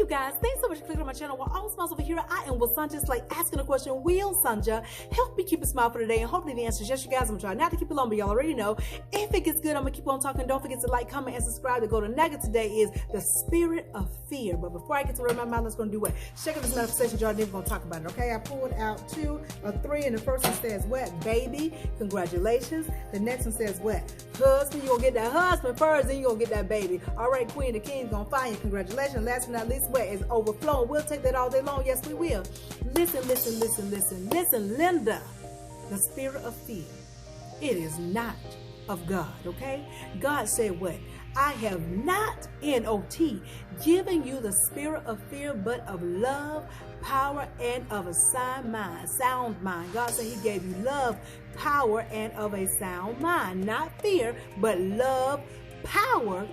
guys, thanks so much for clicking on my channel. While all smiles over here, I am with Sanja's like asking a question. Will Sanja help me keep a smile for today? And hopefully the answer is yes, you guys. I'm trying not to keep it long, but y'all already know. If it gets good, I'm gonna keep on talking. Don't forget to like, comment, and subscribe. To go to Nugget today is the spirit of fear. But before I get to where my mind, let's gonna do what? Check out this manifestation jar. Then we're gonna talk about it. Okay, I pulled out 2 or 3, and the first one says what? Baby, congratulations. The next one says what? Husband, you're gonna get that husband first, then you're gonna get that baby. All right, Queen, the King's gonna find you. Congratulations. Last but not least, what is overflowing? We'll take that all day long. Yes, we will. Listen, Linda. The spirit of fear, it is not of God, okay? God said what? I have not, N-O-T, given you the spirit of fear, but of love, power, and of a sound mind. God said he gave you love, power, and of a sound mind. Not fear, but love, power,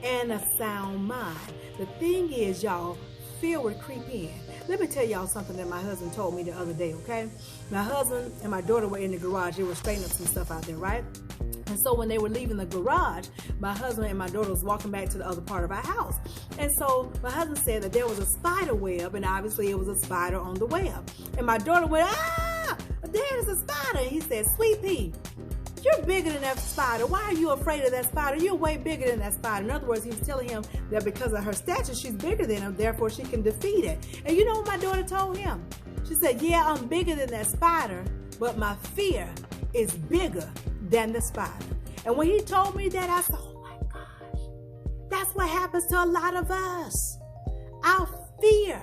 and a sound mind. The thing is, y'all, fear would creep in. Let me tell y'all something that my husband told me the other day, okay? My husband and my daughter were in the garage. They were straightening up some stuff out there, right? And so when they were leaving the garage, my husband and my daughter was walking back to the other part of our house. And so my husband said that there was a spider web, and obviously it was a spider on the web. And my daughter went, ah, there's a spider. And he said, Sweet Pea, you're bigger than that spider. Why are you afraid of that spider? You're way bigger than that spider. In other words, he was telling him that because of her stature, she's bigger than him, therefore she can defeat it. And you know what my daughter told him? She said, yeah, I'm bigger than that spider, but my fear is bigger than the spider. And when he told me that, I said, oh my gosh, that's what happens to a lot of us. Our fear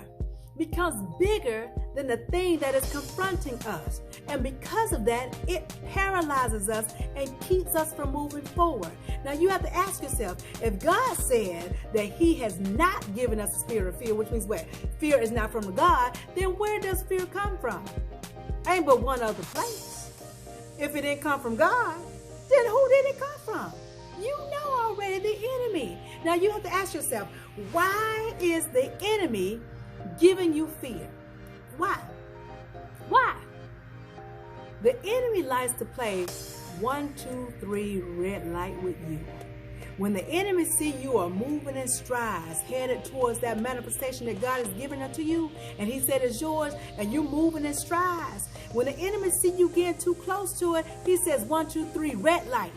becomes bigger than the thing that is confronting us. And because of that, it paralyzes us and keeps us from moving forward. Now you have to ask yourself, if God said that he has not given us a spirit of fear, which means what? Fear is not from God, then where does fear come from? Ain't but one other place. If it didn't come from God, then who did it come from? You know already, the enemy. Now you have to ask yourself, why is the enemy giving you fear? Why? Why? The enemy likes to play 1, 2, 3 red light with you. When the enemy see you are moving in strides, headed towards that manifestation that God has given unto you, and he said it's yours, and you're moving in strides. When the enemy see you getting too close to it, he says 1, 2, 3 red light.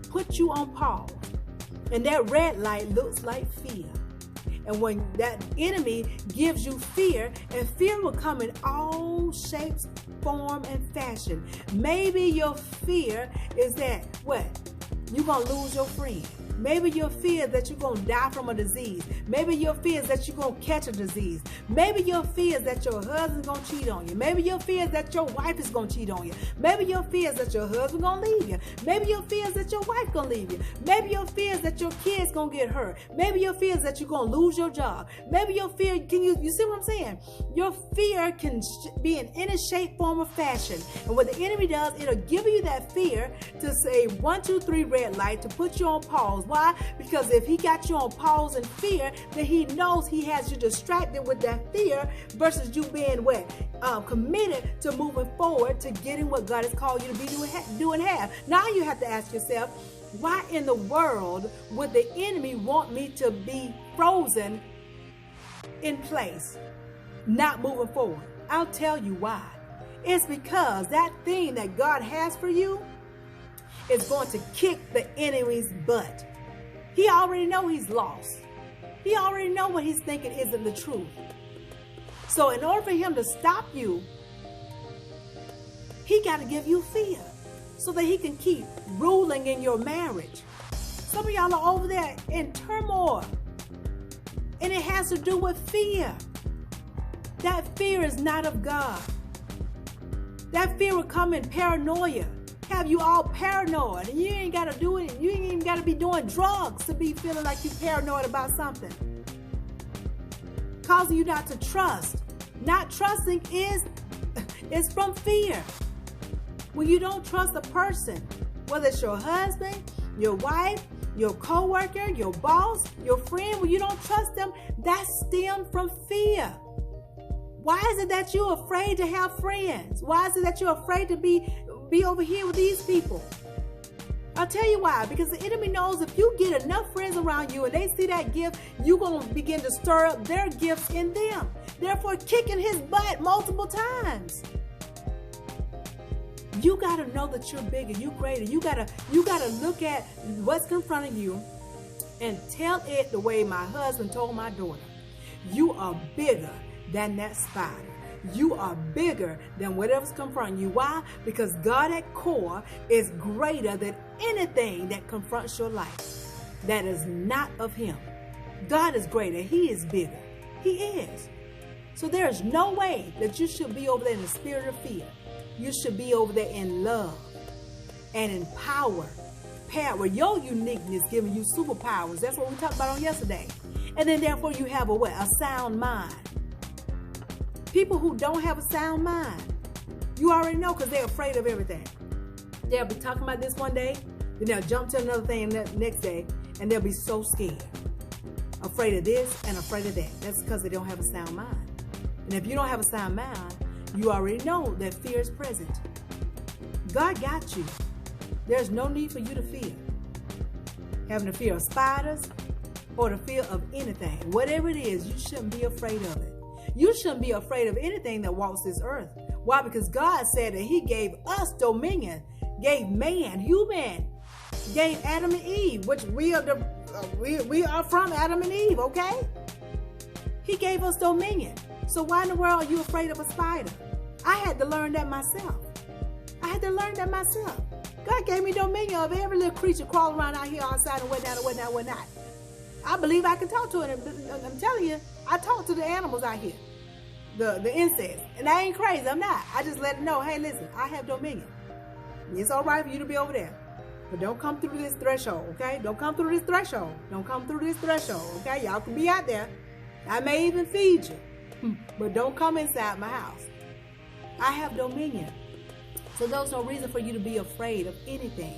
Put you on pause. And that red light looks like fear. And when that enemy gives you fear, and fear will come in all shapes, form, and fashion. Maybe your fear is that, what? You're going to lose your friend. Maybe your fear is that you're going to die from a disease. Maybe your fear is that you're going to catch a disease. Maybe your fear is that your husband's going to cheat on you. Maybe your fear is that your wife is going to cheat on you. Maybe your fear is that your husband's going to leave you. Maybe your fear is that your wife's going to leave you. Maybe your fear is that your kid's going to get hurt. Maybe your fear is that you're going to lose your job. Maybe your fear, you see what I'm saying? Your fear can be in any shape, form, or fashion. And what the enemy does, it'll give you that fear to say 1, 2, 3 red light, to put you on pause. Why? Because if he got you on pause and fear, then he knows he has you distracted with that fear versus you being what? Committed to moving forward to getting what God has called you to be doing have. Now you have to ask yourself, why in the world would the enemy want me to be frozen in place, not moving forward? I'll tell you why. It's because that thing that God has for you is going to kick the enemy's butt. He already know he's lost. He already know what he's thinking isn't the truth. So in order for him to stop you, he got to give you fear so that he can keep ruling in your marriage. Some of y'all are over there in turmoil, and it has to do with fear. That fear is not of God. That fear will come in paranoia. Have you all paranoid, and you ain't got to do it. You ain't even got to be doing drugs to be feeling like you're paranoid about something. Causing you not to trust. Not trusting is from fear. When you don't trust a person, whether it's your husband, your wife, your coworker, your boss, your friend, when you don't trust them, that stems from fear. Why is it that you're afraid to have friends? Why is it that you're afraid to be over here with these people? I'll tell you why. Because the enemy knows if you get enough friends around you and they see that gift, you're going to begin to stir up their gifts in them. Therefore, kicking his butt multiple times. You got to know that you're bigger, you're greater. You got to look at what's confronting you and tell it the way my husband told my daughter. You are bigger than that spider. You are bigger than whatever's confronting you. Why? Because God at core is greater than anything that confronts your life that is not of him. God is greater. He is bigger. He is. So there is no way that you should be over there in the spirit of fear. You should be over there in love and in power. Power. Your uniqueness giving you superpowers. That's what we talked about on yesterday. And then therefore you have a sound mind. People who don't have a sound mind, you already know, because they're afraid of everything. They'll be talking about this one day, then they'll jump to another thing the next day, and they'll be so scared. Afraid of this and afraid of that. That's because they don't have a sound mind. And if you don't have a sound mind, you already know that fear is present. God got you. There's no need for you to fear. Having a fear of spiders or the fear of anything. Whatever it is, you shouldn't be afraid of it. You shouldn't be afraid of anything that walks this earth. Why? Because God said that he gave us dominion, gave man, human, gave Adam and Eve, which we are from Adam and Eve, okay? He gave us dominion. So why in the world are you afraid of a spider? I had to learn that myself. God gave me dominion of every little creature crawling around out here outside and whatnot. I believe I can talk to it. I'm telling you, I talk to the animals out here, the insects. And I ain't crazy, I'm not. I just let them know, hey, listen, I have dominion. It's all right for you to be over there. But don't come through this threshold, okay? Don't come through this threshold, okay? Y'all can be out there. I may even feed you, but don't come inside my house. I have dominion. So there's no reason for you to be afraid of anything.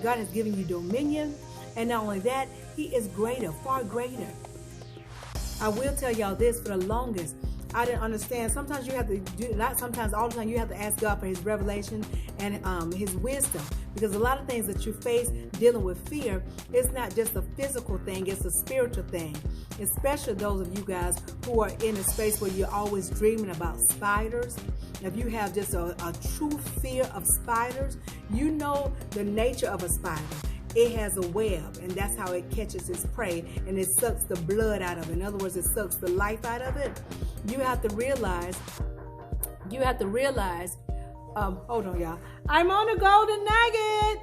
God has given you dominion. And not only that, he is greater, far greater. I will tell y'all this, for the longest, I didn't understand. Sometimes you have to do, not sometimes, all the time, you have to ask God for his revelation and his wisdom. Because a lot of things that you face dealing with fear, it's not just a physical thing, it's a spiritual thing. Especially those of you guys who are in a space where you're always dreaming about spiders. If you have just a true fear of spiders, you know the nature of a spider. It has a web, and that's how it catches its prey, and it sucks the blood out of it. In other words, it sucks the life out of it. You have to realize, hold on, y'all. I'm on a golden nugget.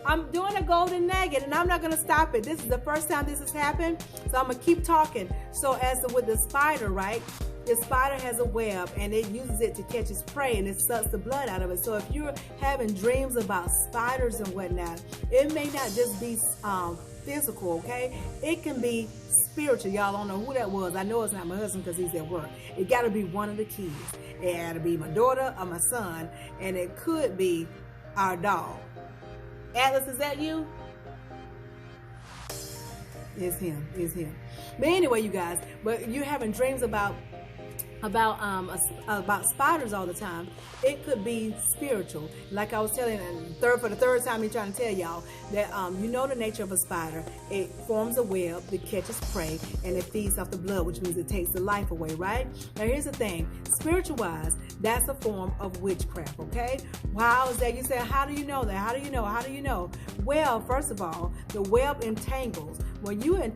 I'm doing a golden nugget, and I'm not going to stop it. This is the first time this has happened, so I'm going to keep talking. So with the spider, right? The spider has a web, and it uses it to catch its prey, and it sucks the blood out of it. So if you're having dreams about spiders and whatnot, it may not just be physical, okay? It can be spiritual. Y'all don't know who that was. I know it's not my husband because he's at work. It got to be one of the kids. It got to be my daughter or my son, and it could be our dog. Atlas, is that you? It's him. But anyway, you guys, but you're having dreams about spiders all the time. It could be spiritual. Like I was telling for the third time, he's trying to tell y'all that you know the nature of a spider. It forms a web that catches prey, and it feeds off the blood, which means it takes the life away, right? Now here's the thing, spiritual wise, that's a form of witchcraft, okay? How is that? You say, how do you know that? How do you know? Well, first of all, the web entangles. When you have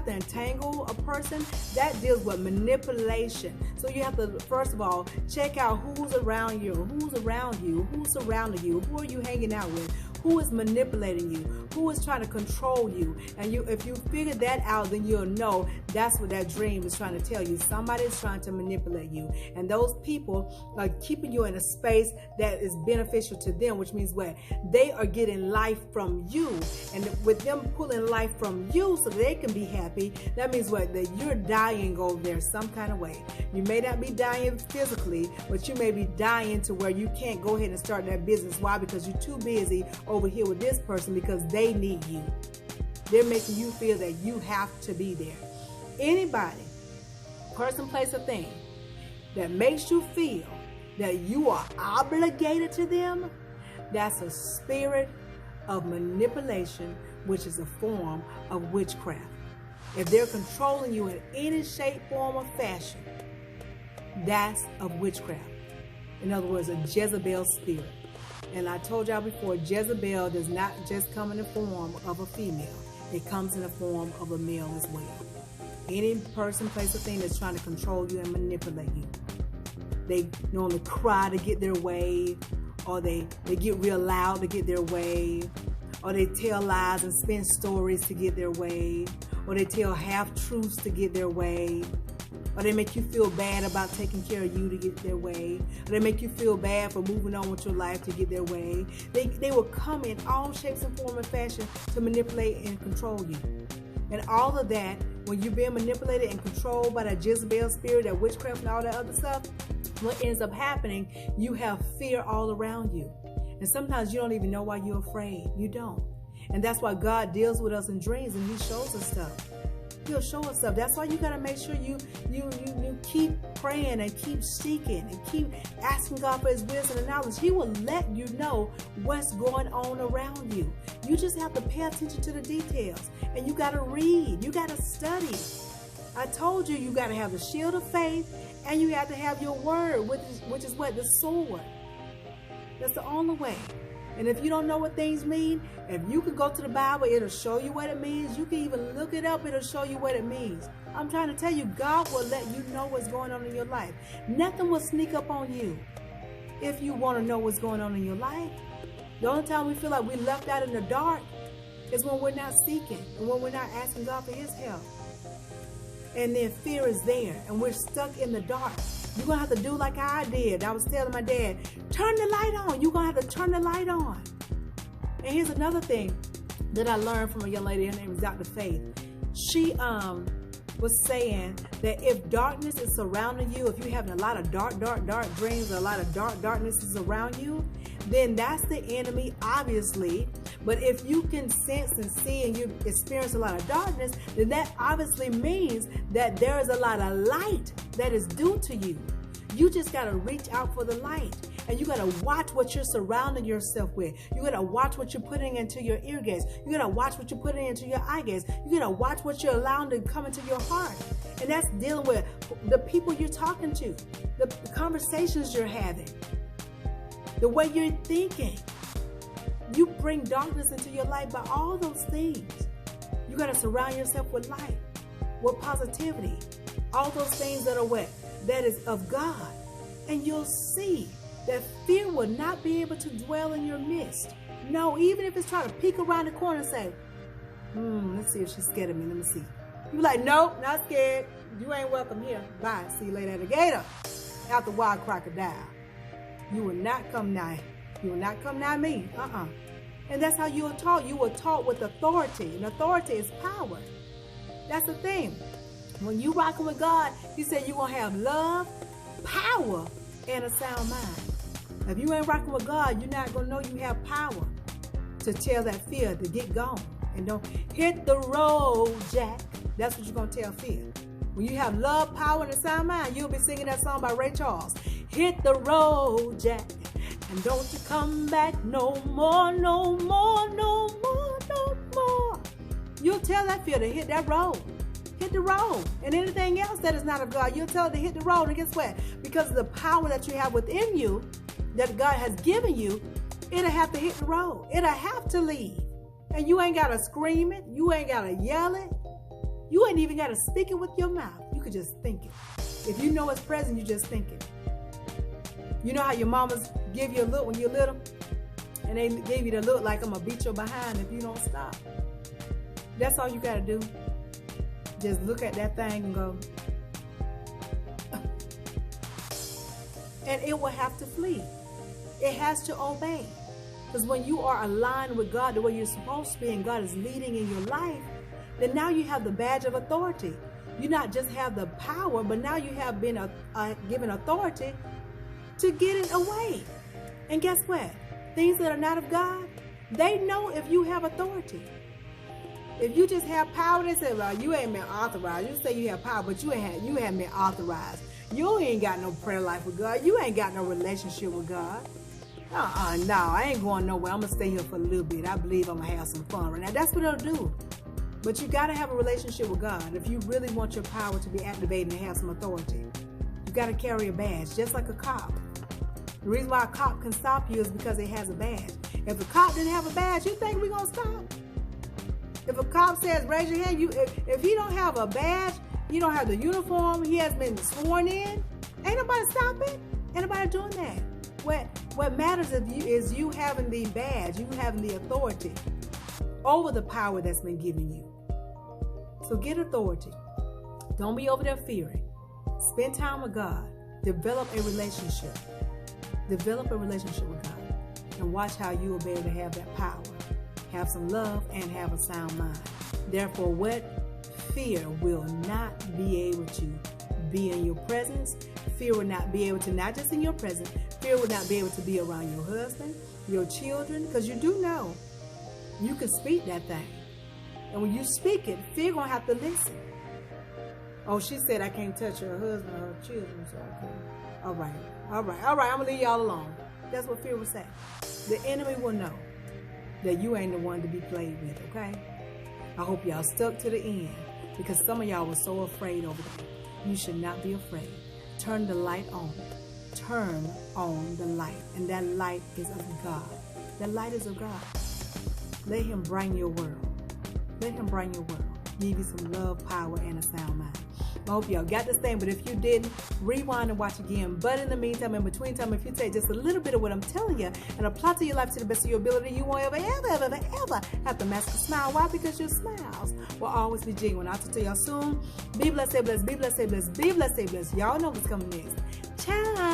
to entangle a person, that deals with manipulation. So you have to, first of all, check out who's around you, who's surrounding you, who are you hanging out with, who is manipulating you, who is trying to control you. And if you figure that out, then you'll know that's what that dream is trying to tell you. Somebody is trying to manipulate you. And those people are keeping you in a space that is beneficial to them, which means what? They are getting life from you. And with them pulling life from you so they can be happy, that means what? That you're dying over there some kind of way. You may not be dying physically, but you may be dying to where you can't go ahead and start that business. Why? Because you're too busy over here with this person because they need you. They're making you feel that you have to be there. Anybody, person, place, or thing that makes you feel that you are obligated to them, that's a spirit of manipulation, which is a form of witchcraft. If they're controlling you in any shape, form, or fashion, that's of witchcraft. In other words, a Jezebel spirit. And I told y'all before, Jezebel does not just come in the form of a female. It comes in the form of a male as well. Any person, place, or thing that's trying to control you and manipulate you. They normally cry to get their way, or they get real loud to get their way, or they tell lies and spin stories to get their way, or they tell half-truths to get their way, or they make you feel bad about taking care of you to get their way, or they make you feel bad for moving on with your life to get their way. They will come in all shapes and form and fashion to manipulate and control you. And all of that, when you're being manipulated and controlled by that Jezebel spirit, that witchcraft and all that other stuff, what ends up happening, you have fear all around you. And sometimes you don't even know why you're afraid. You don't. And that's why God deals with us in dreams, and He shows us stuff. He'll show us stuff. That's why you got to make sure you keep praying and keep seeking and keep asking God for His wisdom and knowledge. He will let you know what's going on around you. You just have to pay attention to the details, and you got to read. You got to study. I told you, you got to have the shield of faith, and you have to have your word, which is what? The sword. That's the only way. And if you don't know what things mean, if you can go to the Bible, it'll show you what it means. You can even look it up, it'll show you what it means. I'm trying to tell you, God will let you know what's going on in your life. Nothing will sneak up on you if you want to know what's going on in your life. The only time we feel like we're left out in the dark is when we're not seeking and when we're not asking God for His help. And then fear is there, and we're stuck in the dark. You're going to have to do like I did. I was telling my dad, turn the light on. You're going to have to turn the light on. And here's another thing that I learned from a young lady. Her name is Dr. Faith. She was saying that if darkness is surrounding you, if you're having a lot of dark dreams, or a lot of darkness is around you, then that's the enemy, obviously. But if you can sense and see and you experience a lot of darkness, then that obviously means that there is a lot of light that is due to you. You just got to reach out for the light. And you got to watch what you're surrounding yourself with. You got to watch what you're putting into your ear gates. You got to watch what you're putting into your eye gates. You got to watch what you're allowing to come into your heart. And that's dealing with the people you're talking to, the conversations you're having, the way you're thinking. You bring darkness into your life by all those things. You got to surround yourself with light, with positivity, all those things that are what? That is of God. And you'll see that fear will not be able to dwell in your midst. No, even if it's trying to peek around the corner and say, let's see if she's scared of me. Let me see. You're like, nope, not scared. You ain't welcome here. Bye. See you later at the gator. Out the wild crocodile. You will not come nigh. You will not come nigh me. And that's how you were taught. You were taught with authority. And authority is power. That's the thing. When you rocking with God, He said you're going to have love, power, and a sound mind. If you ain't rocking with God, you're not going to know you have power to tell that fear to get gone. And don't hit the road, Jack. That's what you're going to tell fear. When you have love, power, and a sound mind, you'll be singing that song by Ray Charles. Hit the road, Jack. And don't you come back no more, no more, no more, no more. You'll tell that fear to hit that road. Hit the road. And anything else that is not of God, you'll tell it to hit the road. And guess what? Because of the power that you have within you, that God has given you, it'll have to hit the road. It'll have to leave. And you ain't got to scream it. You ain't got to yell it. You ain't even got to speak it with your mouth. You could just think it. If you know it's present, you just think it. You know how your mamas give you a look when you're little? And they gave you the look like, I'm going to beat your behind if you don't stop. That's all you got to do. Just look at that thing and go. And it will have to flee. It has to obey. Because when you are aligned with God the way you're supposed to be, and God is leading in your life, then now you have the badge of authority. You not just have the power, but now you have been given authority to get it away. And guess what? Things that are not of God, they know if you have authority. If you just have power, they say, well, you ain't been authorized. You say you have power, but you haven't been authorized. You ain't got no prayer life with God. You ain't got no relationship with God. No, I ain't going nowhere. I'm going to stay here for a little bit. I believe I'm going to have some fun right now. That's what it'll do. But you got to have a relationship with God. If you really want your power to be activated and have some authority, you got to carry a badge, just like a cop. The reason why a cop can stop you is because it has a badge. If a cop didn't have a badge, you think we're going to stop? If a cop says, raise your hand, if he don't have a badge, you don't have the uniform, he has been sworn in, ain't nobody stopping. Ain't nobody doing that. What matters is you having the badge, you having the authority over the power that's been given you. So get authority. Don't be over there fearing. Spend time with God. Develop a relationship. Develop a relationship with God. And watch how you will be able to have that power. Have some love and have a sound mind. Therefore, what fear will not be able to be in your presence. Fear will not be able to, not just in your presence, fear will not be able to be around your husband, your children, because you do know you can speak that thing. And when you speak it, fear gonna have to listen. Oh, she said I can't touch her husband or her children, so I can't. All right, I'm gonna leave y'all alone. That's what fear will say. The enemy will know that you ain't the one to be played with, okay? I hope y'all stuck to the end, because some of y'all were so afraid over there. You should not be afraid. Turn the light on. Turn on the light. And that light is of God. That light is of God. Let him bring your world. Let him bring your world. Give you some love, power, and a sound mind. I hope y'all got this thing, but if you didn't, rewind and watch again. But in the meantime, in between time, if you take just a little bit of what I'm telling you and apply to your life to the best of your ability, you won't ever have to mask a smile. Why? Because your smiles will always be genuine. I'll tell y'all soon. Be blessed, stay blessed, be blessed, stay blessed, be blessed, stay blessed. Y'all know what's coming next. Ciao.